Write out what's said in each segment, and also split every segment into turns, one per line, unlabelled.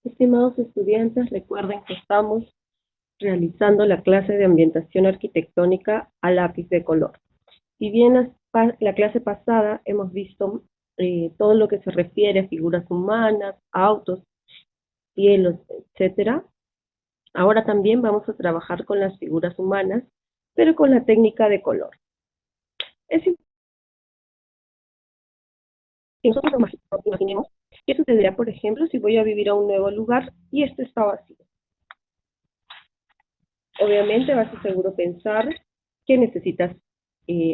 Estimados estudiantes, recuerden que estamos realizando la clase de ambientación arquitectónica a lápiz de color. Si bien la clase pasada hemos visto todo lo que se refiere a figuras humanas, autos, cielos, etcétera, ahora también vamos a trabajar con las figuras humanas, pero con la técnica de color. Es importante que nosotros nos imaginemos qué sucederá, por ejemplo, si voy a vivir a un nuevo lugar y esto está vacío. Obviamente vas a seguro pensar que necesitas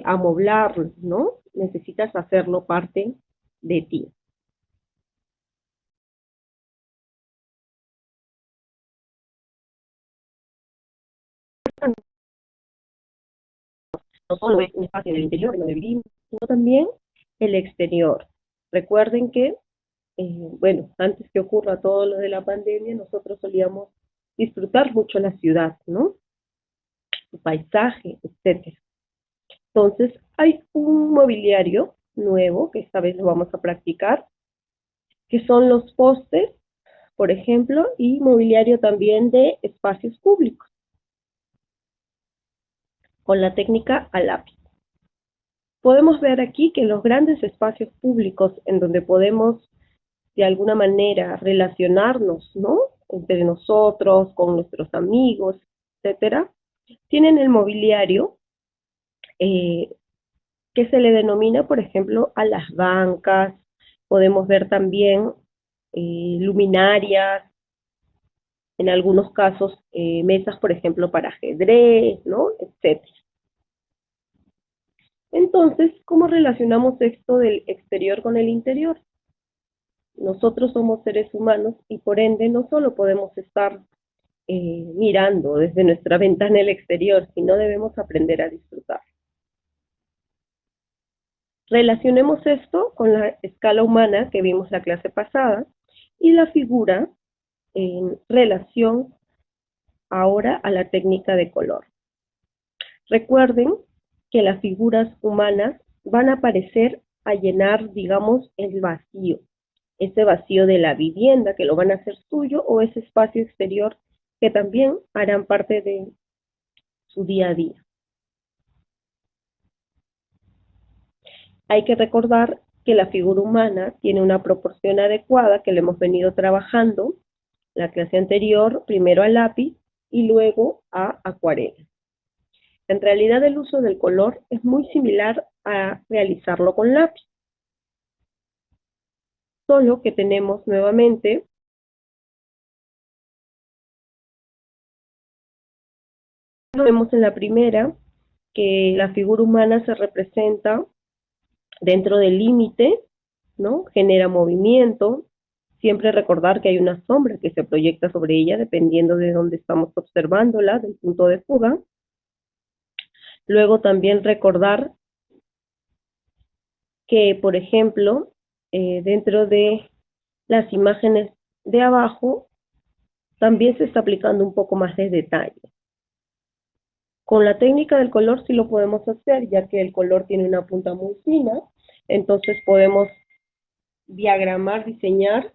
amoblarlo, ¿no? Necesitas hacerlo parte de ti. No solo es un espacio del interior donde vivimos, sino también el exterior. Recuerden que, bueno, antes que ocurra todo lo de la pandemia, nosotros solíamos disfrutar mucho la ciudad, ¿no? Su paisaje, etcétera. Entonces, hay un mobiliario nuevo que esta vez lo vamos a practicar, que son los postes, por ejemplo, y mobiliario también de espacios públicos, con la técnica a lápiz. Podemos ver aquí que los grandes espacios públicos en donde podemos de alguna manera relacionarnos, ¿no? Entre nosotros, con nuestros amigos, etcétera, tienen el mobiliario eh, que se le denomina, por ejemplo, a las bancas. Podemos ver también luminarias, en algunos casos mesas, por ejemplo, para ajedrez, ¿no? Etcétera. Entonces, ¿cómo relacionamos esto del exterior con el interior? Nosotros somos seres humanos y por ende no solo podemos estar mirando desde nuestra ventana el exterior, sino debemos aprender a disfrutar. Relacionemos esto con la escala humana que vimos la clase pasada y la figura en relación ahora a la técnica de color. Recuerden que las figuras humanas van a aparecer a llenar, digamos, el vacío, ese vacío de la vivienda que lo van a hacer suyo o ese espacio exterior que también harán parte de su día a día. Hay que recordar que la figura humana tiene una proporción adecuada que le hemos venido trabajando la clase anterior, primero a lápiz y luego a acuarela. En realidad el uso del color es muy similar a realizarlo con lápiz, solo que tenemos nuevamente, vemos en la primera que la figura humana se representa dentro del límite, ¿no? Genera movimiento, siempre recordar que hay una sombra que se proyecta sobre ella dependiendo de dónde estamos observándola, del punto de fuga. Luego también recordar que, por ejemplo, dentro de las imágenes de abajo, también se está aplicando un poco más de detalle. Con la técnica del color sí lo podemos hacer, ya que el color tiene una punta muy fina, entonces podemos diagramar, diseñar,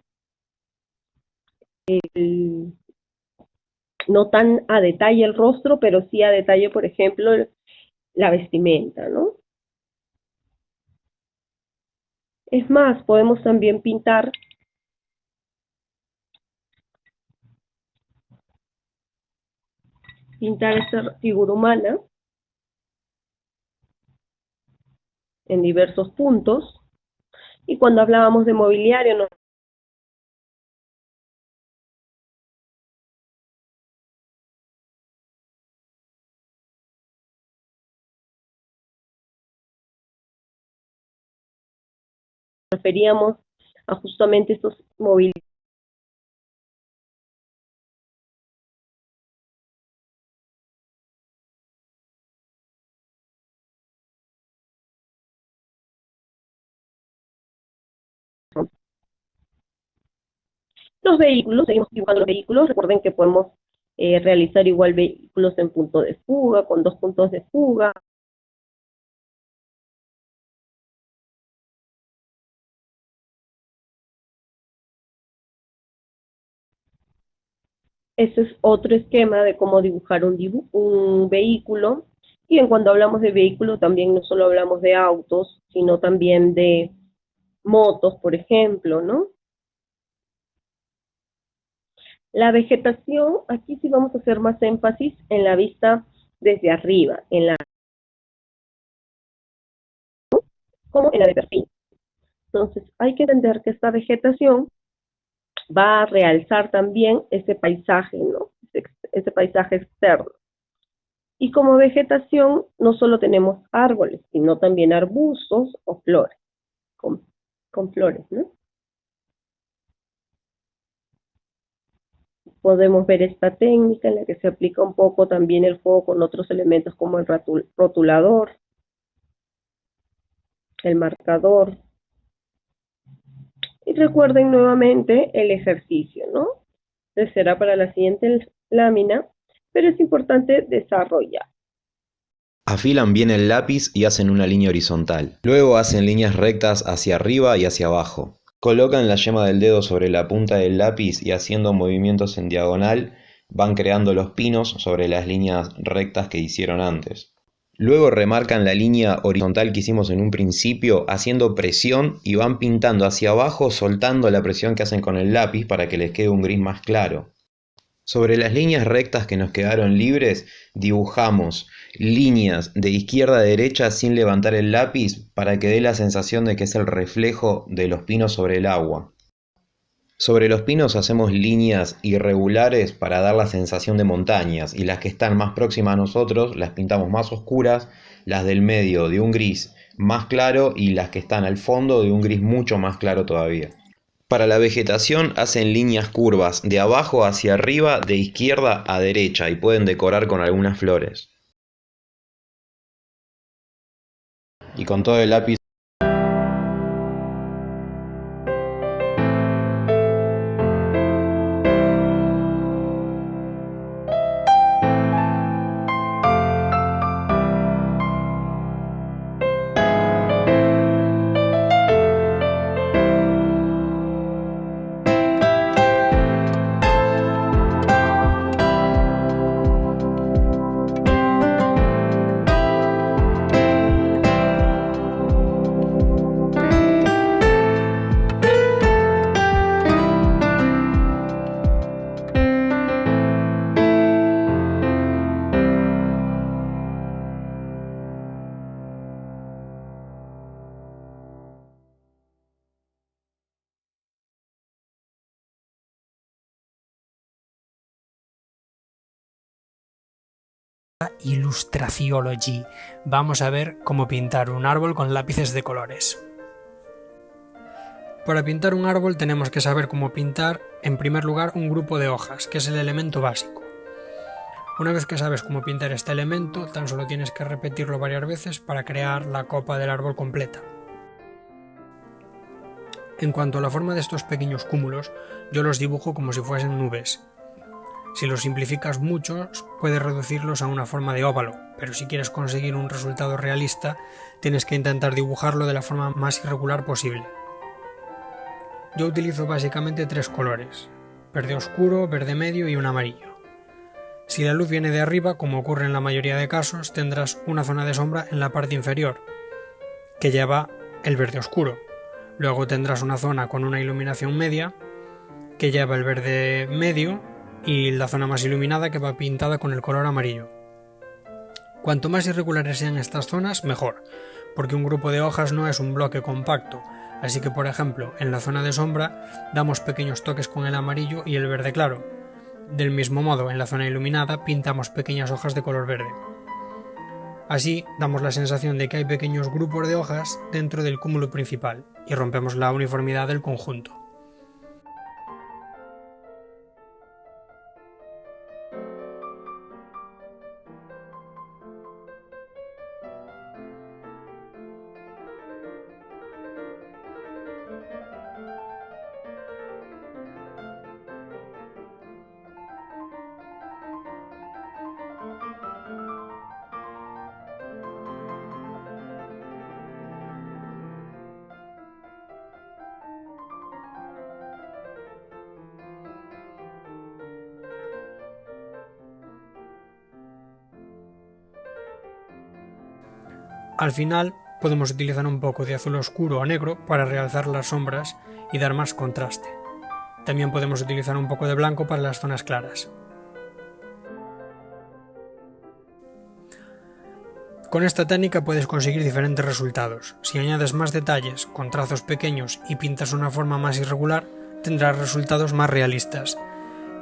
no tan a detalle el rostro, pero sí a detalle, por ejemplo, la vestimenta, ¿no? Es más, podemos también pintar esta figura humana en diversos puntos. Y cuando hablábamos de mobiliario, nos referíamos a justamente estos mobiliarios. Los vehículos, seguimos dibujando los vehículos, recuerden que podemos realizar igual vehículos en punto de fuga, con dos puntos de fuga. Ese es otro esquema de cómo dibujar un vehículo. Y en cuando hablamos de vehículo, también no solo hablamos de autos, sino también de motos, por ejemplo, ¿no? La vegetación, aquí sí vamos a hacer más énfasis en la vista desde arriba, como en la de perfil. Entonces, hay que entender que esta vegetación va a realzar también ese paisaje, ¿no? Ese paisaje externo. Y como vegetación no solo tenemos árboles, sino también arbustos o flores, con, con flores, ¿no? Podemos ver esta técnica en la que se aplica un poco también el juego con otros elementos como el rotulador, el marcador. Y recuerden nuevamente el ejercicio, ¿no? Este será para la siguiente lámina, pero es importante desarrollar.
Afilan bien el lápiz y hacen una línea horizontal. Luego hacen líneas rectas hacia arriba y hacia abajo. Colocan la yema del dedo sobre la punta del lápiz y haciendo movimientos en diagonal van creando los pinos sobre las líneas rectas que hicieron antes. Luego remarcan la línea horizontal que hicimos en un principio haciendo presión y van pintando hacia abajo soltando la presión que hacen con el lápiz para que les quede un gris más claro. Sobre las líneas rectas que nos quedaron libres, dibujamos líneas de izquierda a derecha sin levantar el lápiz para que dé la sensación de que es el reflejo de los pinos sobre el agua. Sobre los pinos hacemos líneas irregulares para dar la sensación de montañas y las que están más próximas a nosotros las pintamos más oscuras, las del medio de un gris más claro y las que están al fondo de un gris mucho más claro todavía. Para la vegetación hacen líneas curvas de abajo hacia arriba, de izquierda a derecha y pueden decorar con algunas flores. Y con todo el lápiz
Illustraziology. Vamos a ver cómo pintar un árbol con lápices de colores. Para pintar un árbol tenemos que saber cómo pintar, en primer lugar, un grupo de hojas, que es el elemento básico. Una vez que sabes cómo pintar este elemento, tan solo tienes que repetirlo varias veces para crear la copa del árbol completa. En cuanto a la forma de estos pequeños cúmulos, yo los dibujo como si fuesen nubes. Si los simplificas mucho, puedes reducirlos a una forma de óvalo, pero si quieres conseguir un resultado realista, tienes que intentar dibujarlo de la forma más irregular posible. Yo utilizo básicamente tres colores: verde oscuro, verde medio y un amarillo. Si la luz viene de arriba, como ocurre en la mayoría de casos, tendrás una zona de sombra en la parte inferior, que lleva el verde oscuro. Luego tendrás una zona con una iluminación media, que lleva el verde medio, y la zona más iluminada que va pintada con el color amarillo. Cuanto más irregulares sean estas zonas, mejor, porque un grupo de hojas no es un bloque compacto, así que por ejemplo, en la zona de sombra damos pequeños toques con el amarillo y el verde claro. Del mismo modo, en la zona iluminada pintamos pequeñas hojas de color verde. Así damos la sensación de que hay pequeños grupos de hojas dentro del cúmulo principal y rompemos la uniformidad del conjunto. Al final podemos utilizar un poco de azul oscuro o negro para realzar las sombras y dar más contraste. También podemos utilizar un poco de blanco para las zonas claras. Con esta técnica puedes conseguir diferentes resultados. Si añades más detalles, con trazos pequeños y pintas una forma más irregular, tendrás resultados más realistas.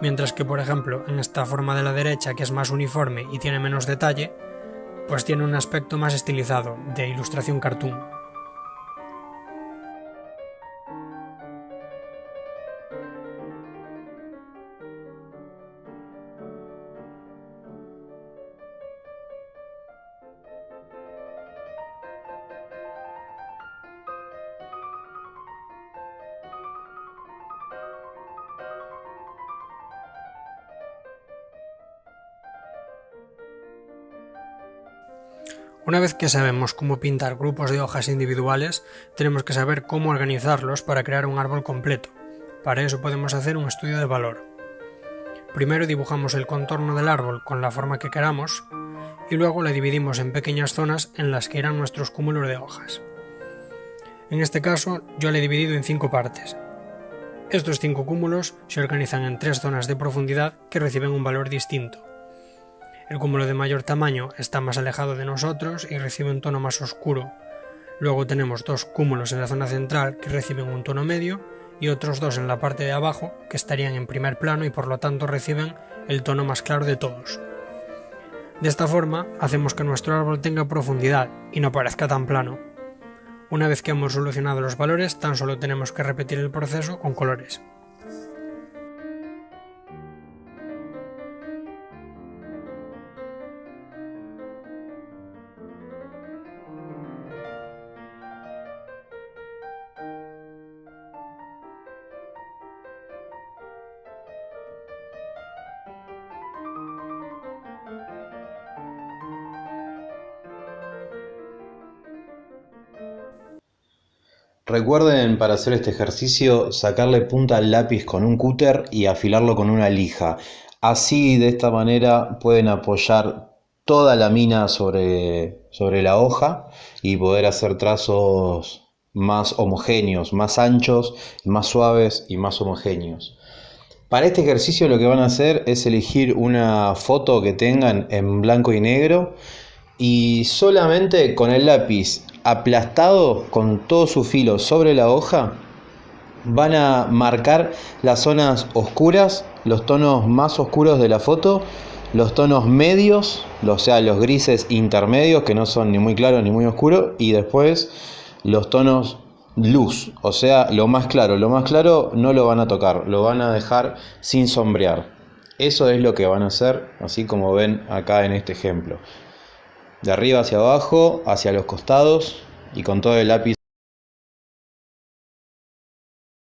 Mientras que, por ejemplo, en esta forma de la derecha, que es más uniforme y tiene menos detalle, pues tiene un aspecto más estilizado, de ilustración cartoon. Una vez que sabemos cómo pintar grupos de hojas individuales, tenemos que saber cómo organizarlos para crear un árbol completo. Para eso podemos hacer un estudio de valor. Primero dibujamos el contorno del árbol con la forma que queramos y luego la dividimos en pequeñas zonas en las que irán nuestros cúmulos de hojas. En este caso yo lo he dividido en 5 partes. Estos 5 cúmulos se organizan en 3 zonas de profundidad que reciben un valor distinto. El cúmulo de mayor tamaño está más alejado de nosotros y recibe un tono más oscuro. Luego tenemos 2 cúmulos en la zona central que reciben un tono medio y otros 2 en la parte de abajo que estarían en primer plano y por lo tanto reciben el tono más claro de todos. De esta forma hacemos que nuestro árbol tenga profundidad y no parezca tan plano. Una vez que hemos solucionado los valores, tan solo tenemos que repetir el proceso con colores.
Recuerden, para hacer este ejercicio, sacarle punta al lápiz con un cúter y afilarlo con una lija. Así, de esta manera, pueden apoyar toda la mina sobre la hoja y poder hacer trazos más homogéneos, más anchos, más suaves y más homogéneos. Para este ejercicio lo que van a hacer es elegir una foto que tengan en blanco y negro y solamente con el lápiz aplastado con todo su filo sobre la hoja van a marcar las zonas oscuras, los tonos más oscuros de la foto, los tonos medios, o sea los grises intermedios que no son ni muy claros ni muy oscuros, y después los tonos luz, o sea lo más claro no lo van a tocar, lo van a dejar sin sombrear. Eso es lo que van a hacer, así como ven acá en este ejemplo. De arriba hacia abajo, hacia los costados y con todo el lápiz